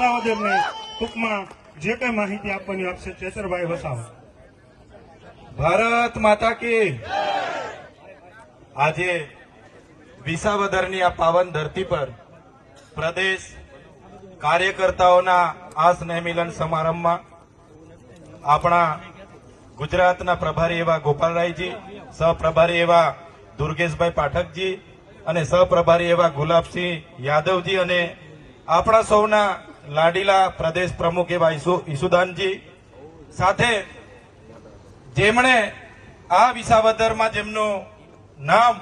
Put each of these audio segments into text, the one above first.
વિસાવદરને ટૂંકમાં જે કઈ માહિતી આપવાની આપશે ચેતરભાઈ વસાવા। ભારત માતા કી। આજે વિસાવદરની આ પાવન ધરતી પર પ્રદેશ કાર્યકર્તાઓના આ સ્નેહ મિલન સમારંભમાં આપણા ગુજરાતના પ્રભારી એવા ગોપાલરાયજી, સહપ્રભારી એવા દુર્ગેશભાઈ પાઠકજી અને સહપ્રભારી એવા ગુલાબસિંહ યાદવજી અને આપણા સૌના લાડીલા પ્રદેશ પ્રમુખ એવા ઈસુદાનજી સાથે જેમણે આ વિસાવદરમાં જેમનું નામ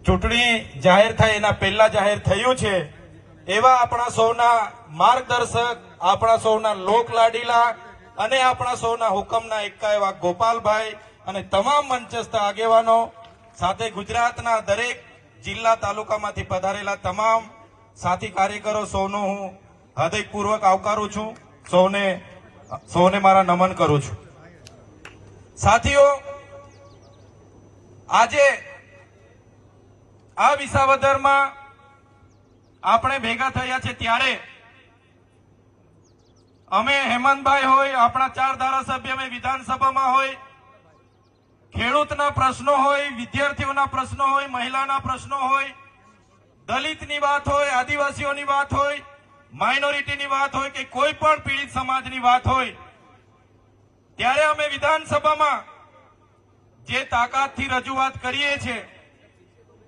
ચૂંટણી જાહેર થાય એના પહેલા જાહેર થયું છે એવા આપણા સૌના માર્ગદર્શક, આપણા સૌના લોક લાડીલા અને આપણા સૌના હુકમના એકા એવા ગોપાલભાઈ અને તમામ મંચસ્થ આગેવાનો સાથે ગુજરાતના દરેક જિલ્લા તાલુકામાંથી પધારેલા તમામ સાથી કાર્યકરો સૌનો હું હૃદયપૂર્વક આવકારું છું। સૌને મારા નમન કરું છું। સાથીઓ, આજે આ વિસાવદરમાં આપણે ભેગા થયા છે ત્યારે અમે હેમંતભાઈ હોય, આપણા 4 ધારાસભ્ય અમે વિધાનસભામાં હોય, ખેડૂતના પ્રશ્નો હોય, વિદ્યાર્થીઓના પ્રશ્નો હોય, મહિલાના પ્રશ્નો હોય, દલિતની વાત હોય, આદિવાસીઓની વાત હોય, માઇનોરિટીની વાત હોય કે કોઈ પણ પીડિત સમાજની વાત હોય, ત્યારે અમે વિધાનસભામાં જે તાકાતથી રજૂઆત કરીએ છીએ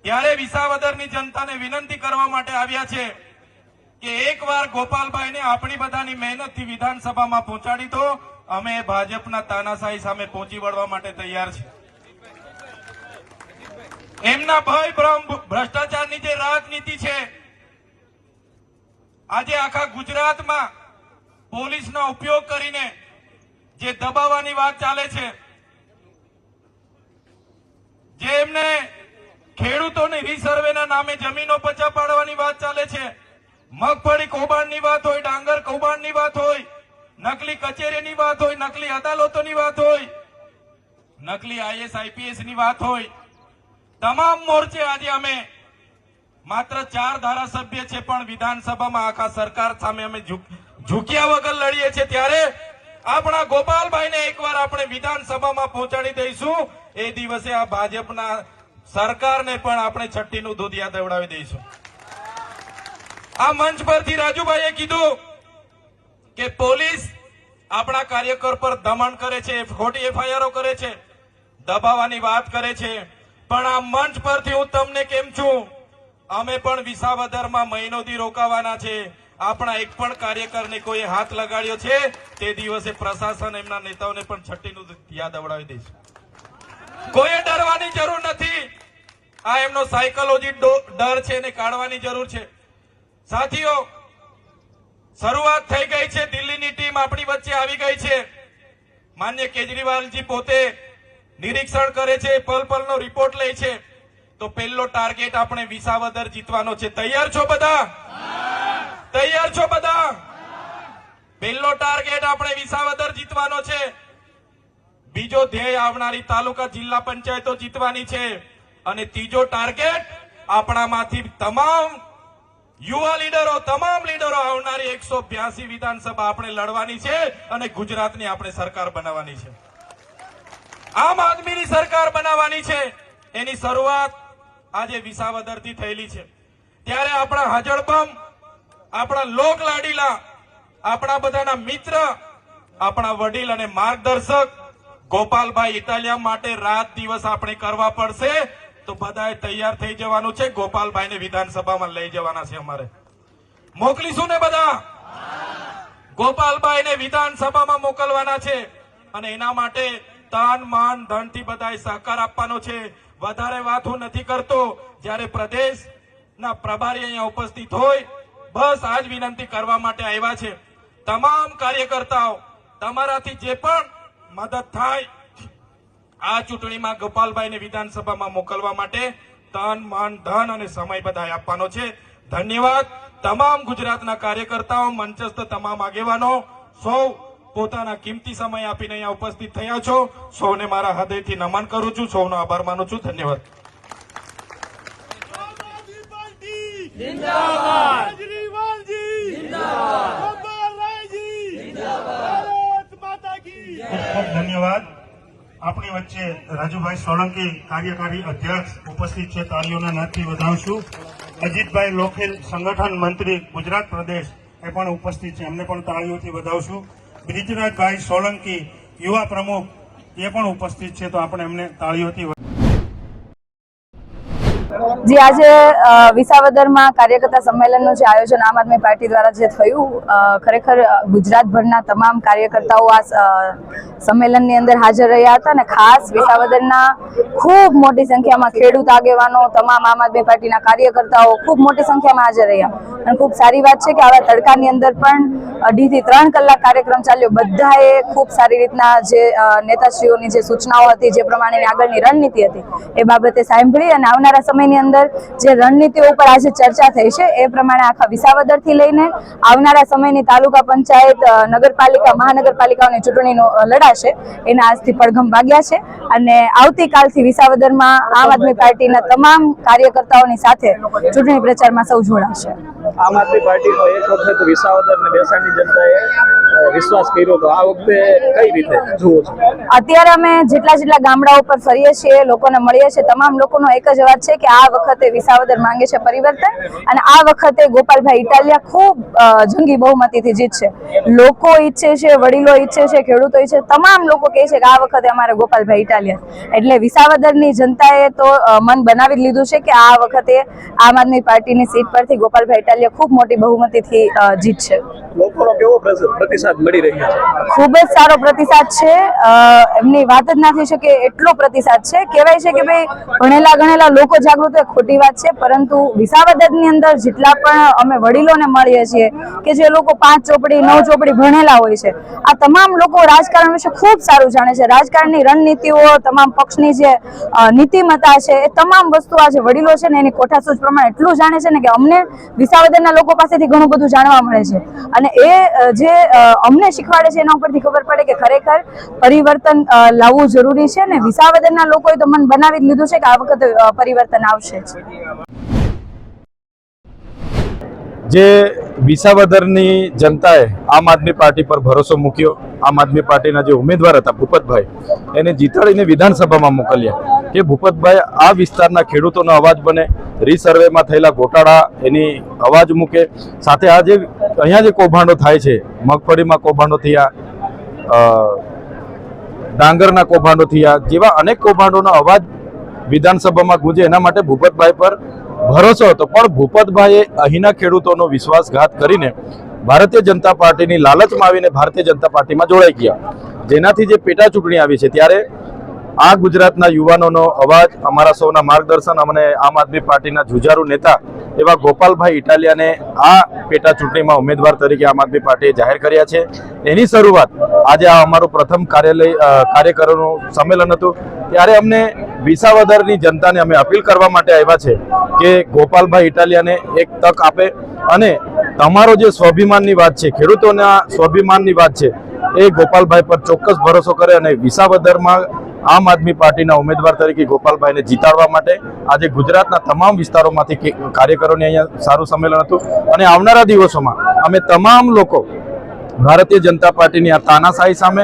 ત્યારે વિસાવદરની જનતાને વિનંતી કરવા માટે આવ્યા છે કે એકવાર ગોપાલભાઈને આપણી બધાની મહેનતથી વિધાનસભામાં પહોંચાડી દો। અમે ભાજપના તાનાશાહી સામે પહોંચી વળવા માટે તૈયાર છે। એમના ભય ભ્રમ ભ્રષ્ટાચારની જે રાજનીતિ છે, આજે આખા ગુજરાતમાં પોલીસનો ઉપયોગ કરીને જે દબાવવાની વાત ચાલે છે, જે એમને ખેડૂતોને રીસર્વેના નામે જમીનો પચા પાડવાની વાત ચાલે છે, મગફળી કૌભાંડની વાત હોય, ડાંગર કૌભાંડની વાત હોય, નકલી કચેરીની વાત હોય, નકલી અદાલતોની વાત હોય, નકલી IAS IPS ની વાત હોય, તમામ મોરચે આજે અમે માત્ર 4 ધારાસભ્ય છે પણ વિધાનસભામાં આખા સરકાર સામે અમે ઝૂક્યા વગર લડીએ છીએ। ત્યારે આપણા ગોપાલભાઈને એકવાર આપણે વિધાનસભામાં પહોંચાડી દઈશું, એ દિવસે આ ભાજપના સરકારને પણ આપણે છઠ્ઠીનું દૂધ યાદ દેવડાવી દઈશું। આ મંચ પરથી રાજુભાઈએ કીધું કે પોલીસ આપણા કાર્યકર પર દમન કરે છે, ખોટી FIR કરે છે, દબાવવાની વાત કરે છે, પણ આ મંચ પરથી હું તમને કેમ છું, અમે પણ વિસાવદરમાં મહિનોથી રોકાવાના છે। આપણા એક પણ કાર્યકરને કોઈ હાથ લગાડ્યો છે તે દિવસે પ્રશાસન એમના નેતાઓને પણ છઠ્ઠીનું યાદ અવડાવી દઈશું। કોઈ ડરવાની જરૂર નથી। આ એમનો સાયકોલોજી ડર છે એને કાઢવાની જરૂર છે। સાથીઓ, શરૂઆત થઈ ગઈ છે, દિલ્હીની ટીમ આપણી વચ્ચે આવી ગઈ છે। માન્ય કેજરીવાલજી પોતે નિરીક્ષણ કરે છે, પલ-પલનો રિપોર્ટ લે છે, તો પહેલો ટાર્ગેટ આપણે વિસાવદર જીતવાનો છે। તૈયાર છો બધા? તૈયાર છો બધા? પહેલો ટાર્ગેટ આપણે વિસાવદર જીતવાનો છે। બીજો ધ્યેય આવનારી તાલુકા જિલ્લા પંચાયતો જીતવાની છે અને ત્રીજો ટાર્ગેટ આપણામાંથી તમામ યુવા લીડરો, તમામ લીડરો આવનારી 182 વિધાનસભા આપણે લડવાની છે અને ગુજરાતની આપણે સરકાર બનાવવાની છે। આમ આદમીની સરકાર બનાવવાની છે। એની શરૂઆત આજે વિસાવદરથી થયેલી છે। ત્યારે આપણા હાજળબમ, આપણા લોક લાડીલા, આપણા બધાના મિત્ર, આપણા વડીલ અને માર્ગદર્શક ગોપાલભાઈ ઇટાલિયા માટે રાત દિવસ આપણે કરવા પડશે। તો બધાએ તૈયાર થઈ જવાનું છે। ગોપાલભાઈને વિધાનસભામાં લઈ જવાના છે। અમારે મોકલીશું ને બધા? ગોપાલભાઈને વિધાનસભામાં મોકલવાના છે અને એના માટે તન મન ધનથી બધાએ સહકાર આપવાનો છે। વધારે વાત હું નથી કરતો। જ્યારે પ્રદેશના પ્રભારી અહીંયા ઉપસ્થિત હોય, બસ આજ વિનંતી કરવા માટે આવ્યા છે। તમામ કાર્યકર્તાઓ, તમારાથી જે પણ મદદ થાય આ ચૂંટણીમાં ગોપાલભાઈને વિધાનસભામાં મોકલવા માટે તન મન ધન અને સમય બધાએ આપવાનો છે। ધન્યવાદ। તમામ ગુજરાતના કાર્યકર્તાઓ, મંચસ્થ તમામ આગેવાનો, સૌ પોતાના કિંમતી સમય આપીને અહીંયા ઉપસ્થિત થયા છો। સૌને મારા હૃદયથી નમન કરું છું। સૌનો આભાર માનું છું। ધન્યવાદ। जिंदाबाद। केजरीवाल जी जिंदाबाद। ખૂબ ધન્યવાદ. આપણી વચ્ચે રાજુભાઈ સોલંકી કાર્યકારી અધ્યક્ષ ઉપસ્થિત છે. તાળીઓના નાદથી વધાવશું. અજીતભાઈ લોખેલ સંગઠન મંત્રી ગુજરાત પ્રદેશ એ પણ ઉપસ્થિત છે. એમને પણ તાળીઓથી વધાવશું. બ્રિજરાજભાઈ સોલંકી યુવા પ્રમુખ એ પણ ઉપસ્થિત છે. તો આપણે એમને તાળીઓથી જે આજે વિસાવદરમાં કાર્યકર્તા સંમેલનનું જે આયોજન આમ આદમી પાર્ટી દ્વારા જે થયું, ખરેખર ગુજરાતભરના તમામ કાર્યકર્તાઓ આ સંમેલનની અંદર હાજર રહ્યા હતા અને ખાસ વિસાવદરના ખૂબ મોટી સંખ્યામાં ખેડૂત આગેવાનો, તમામ આમ આદમી પાર્ટીના કાર્યકર્તાઓ ખૂબ મોટી સંખ્યામાં હાજર રહ્યા. અને ખૂબ સારી વાત છે કે આવા તડકાની અંદર પણ 2 થી 3 કલાક કાર્યક્રમ ચાલ્યો. બધાએ ખૂબ સારી રીતના જે નેતાશ્રીઓની જે સૂચનાઓ હતી, જે પ્રમાણેની આગળની રણનીતિ હતી એ બાબતે સાંભળી અને આવનારા સમયની અંદર જે રણનીતિઓ ઉપર આજે ચર્ચા થઈ છે એ પ્રમાણે આખા વિસાવદરથી લઈને આવનારા સમયની તાલુકા પંચાયત, નગરપાલિકા, મહાનગરપાલિકાઓની ચૂંટણીનો લડાશે એના આજથી પડઘમ વાગ્યા છે. અને આવતીકાલથી વિસાવદરમાં આમ આદમી પાર્ટીના તમામ કાર્યકર્તાઓની સાથે ચૂંટણી પ્રચારમાં સૌ જોડાશે. આમ આદમી પાર્ટીનો એક વખત વિસાવદર અને બેસાણની જનતાએ વિશ્વાસ કર્યો તો આ વખતે કઈ રીતે જુઓ છો? અત્યારે અમે જેટલા ગામડાઓ પર ફરીએ છીએ, લોકોને મળીએ છીએ, તમામ લોકોનો એક જ અવાજ છે કે આ વખતે વિસાવદર માંગે છે પરિવર્તન અને આ વખતે ગોપાલભાઈ ઇટાલિયા ખૂબ જંગી બહુમતીથી જીતશે. લોકો ઈચ્છે છે, વડીલો ઈચ્છે છે, ખેડૂતો ઈચ્છે છે, તમામ લોકો કહે છે કે આ વખતે અમારે ગોપાલભાઈ ઇટાલિયા. એટલે વિસાવદરની જનતાએ તો મન બનાવી જ લીધું છે કે આ વખતે આમ આદમી પાર્ટીની સીટ પરથી ગોપાલભાઈ ઇટાલિયા ખૂબ મોટી બહુમતીથી જીતશે. લોકોનો કેવો પ્રતિસાદ મળી રહ્યો છે? ખૂબ જ સારો પ્રતિસાદ છે. એમની વાત જ ના થઈ શકે એટલો પ્રતિસાદ છે. કહેવાય છે કે ભાઈ ભણેલા ગણેલા લોકો જાગૃત હોય, ખોટી વાત છે, પરંતુ વિસાવદરની અંદર જેટલા પણ અમે વડીલોને મળીએ છીએ કે જે લોકો 5 ચોપડી 9 ચોપડી ભણેલા હોય છે, આ તમામ લોકો રાજકારણ વિશે ખૂબ સારું જાણે છે. રાજકારણની રણનીતિઓ, તમામ પક્ષની જે નીતિમત્તા છે એ તમામ વસ્તુ આ જે વડીલો છે ને એની કોઠાસૂઝ પ્રમાણે એટલું જાણે છે ને કે અમને વિસાવદરના લોકો પાસેથી ઘણું બધું જાણવા મળે છે. અને એ જે અમને શીખવાડે છે એના ઉપરથી ખબર પડે કે ખરેખર પરિવર્તન લાવવું જરૂરી છે ને વિસાવદરના લોકોએ તો મન બનાવી જ લીધું છે કે આ વખતે પરિવર્તન આવશે જ. જે વિસાવદરની જનતાએ આમ આદમી પાર્ટી પર ભરોસો મૂક્યો, આમ આદમી પાર્ટીના જે ઉમેદવાર હતા ભૂપતભાઈ, એને જીતાડીને વિધાનસભામાં મોકલ્યા કે ભૂપતભાઈ આ વિસ્તારના ખેડૂતોનો અવાજ બને, રીસર્વેમાં થયેલા ગોટાળા એની અવાજ મૂકે, સાથે આ જે અહીંયા જે કૌભાંડો થાય છે, મગફળીમાં કૌભાંડો થયા, ડાંગરના કૌભાંડો થયા, જેવા અનેક કૌભાંડોનો અવાજ વિધાનસભામાં ગુંજે એના માટે ભૂપતભાઈ પર ભરોસો હતો. પણ ભૂપતભાઈએ અહીંના ખેડૂતોનો વિશ્વાસઘાત કરીને ભારતીય જનતા પાર્ટીની લાલચમાં આવીને ભારતીય જનતા પાર્ટીમાં જોડાઈ ગયા, જેનાથી જે પેટા ચૂંટણી આવી છે ત્યારે આ ગુજરાતના યુવાનોનો અવાજ, અમારા સૌના માર્ગદર્શન અને આમ આદમી પાર્ટીના જુજારુ નેતા એવા ગોપાલભાઈ ઇટાલિયાને આ પેટા ચૂંટણીમાં ઉમેદવાર તરીકે આમ આદમી પાર્ટીએ જાહેર કર્યા છે. એની શરૂઆત આજે આ અમારું પ્રથમ કાર્યકરોનું સંમેલન હતું. ત્યારે અમને વિસાવદરની જનતાને અમે અપીલ કરવા માટે આવ્યા છે કે ગોપાલભાઈ ઇટાલિયાને એક તક આપે અને તમારો જે સ્વાભિમાનની વાત છે, ખેડૂતોના સ્વાભિમાનની વાત છે, એ ગોપાલભાઈ પર ચોક્કસ ભરોસો કરે અને વિસાવદરમાં આમ આદમી પાર્ટીના ઉમેદવાર તરીકે ગોપાલભાઈને જીતાડવા માટે આજે ગુજરાતના તમામ વિસ્તારોમાંથી કાર્યકરોને અહીંયા સારું સંમેલન હતું. અને આવનારા દિવસોમાં અમે તમામ લોકો ભારતીય જનતા પાર્ટીની આ તાનાશાહી સામે,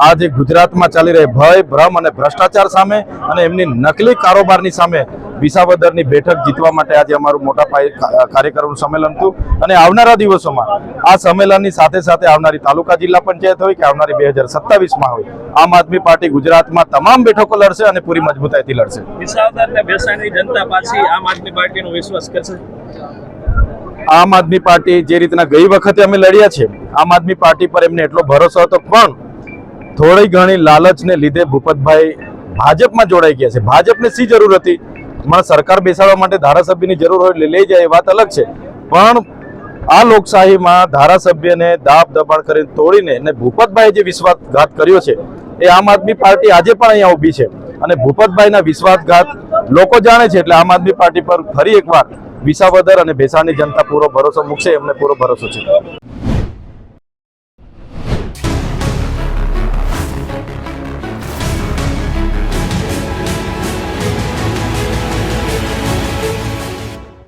આ જે ગુજરાતમાં ચાલી રહી ભય, ભ્રમ અને ભ્રષ્ટાચાર સામે અને એમની નકલી કારોબારની સામે વિસાવદરની બેઠક જીતવા માટે આજે અમારું મોટા પાયે કાર્યકરોનું સંમેલન હતું. અને આવનારા દિવસોમાં આ સંમેલનની સાથે સાથે આવનારી તાલુકા જિલ્લા પંચાયત હોય કે આવનારી 2027માં હોય, આમ આદમી પાર્ટી ગુજરાતમાં તમામ બેઠકો લડશે અને પૂરી મજબૂતાઈથી લડશે. વિસાવદર અને બેસાણની જનતા પાછી આમ આદમી પાર્ટીનો વિશ્વાસ કરશે? આમ આદમી પાર્ટી જે રીતના ગઈ વખતે અમે લડ્યા છે, આમ આદમી પાર્ટી પર એમને એટલો ભરોસો હતો, પણ થોડી ઘણી લાલચને લીધે ભૂપતભાઈ ભાજપમાં જોડાઈ ગયા છે. ભાજપને શી જરૂર હતી? મને સરકાર બેસાડવા માટે ધારાસભ્યની જરૂર હોય લઈ જાય એ વાત અલગ છે, પણ આ લોકશાહીમાં ધારાસભ્યને દાબ દબાણ કરીને તોડીને અને ભૂપતભાઈએ જે વિશ્વાસઘાત કર્યો છે એ આમ આદમી પાર્ટી આજે પણ અહીંયા ઊભી છે અને ભૂપતભાઈના વિશ્વાસઘાત લોકો જાણે છે. એટલે આમ આદમી પાર્ટી પર ફરી એકવાર વિસાવદર અને ભેસાણની જનતા પૂરો ભરોસો મૂકશે, એમને પૂરો ભરોસો છે.